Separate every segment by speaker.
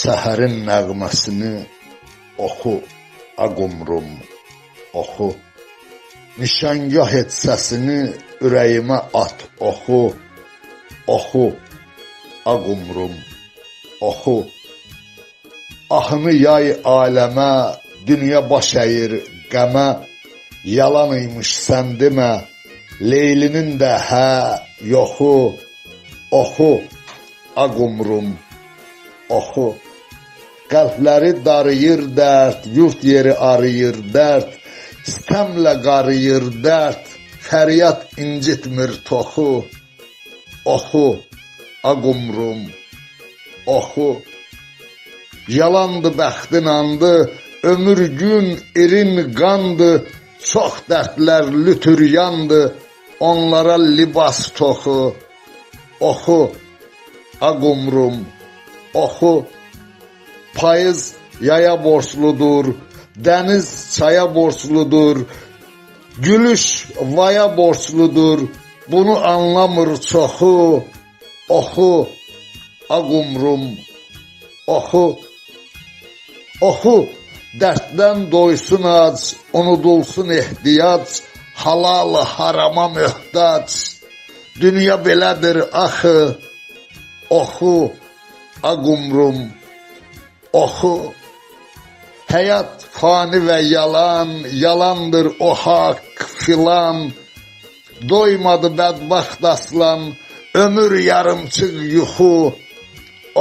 Speaker 1: Səhərin nəğməsini oxu, Ağumrum, oxu. Nişangah et səsini ürəyimə at, oxu, oxu, Ağumrum, oxu. Ahını yay aləmə, dünya baş əyir qəmə, yalan imiş sən demə, Leylinin də hə, yoxu, oxu, Ağumrum, oxu. Qəlbləri darıyır dərd, yurt yeri arıyır dərd, istəmlə qarıyır dərd, fəryad incitmir toxu, oxu, Ağumrum, oxu. Yalandı bəxtin andı, ömür gün irin qandı, çox dərdlər lütüryandı, onlara libas toxu, oxu, Ağumrum, oxu. Payız yaya borçludur, dəniz çaya borçludur, gülüş vaya borçludur, bunu anlamır çoxu, oxu, Ağumrum, oxu. Oxu, dərddən doysun ac, unudulsun ehtiyac, halalı harama möhtac, dünya belədir axı, oxu, Ağumrum, oxu. Həyat fani və yalan, yalandır o haqq filan, doymadı bədbaxt aslan, ömür yarımçıq yuxu,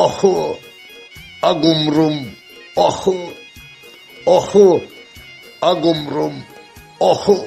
Speaker 1: oxu, Ağumrum, oxu, oxu, Ağumrum, oxu.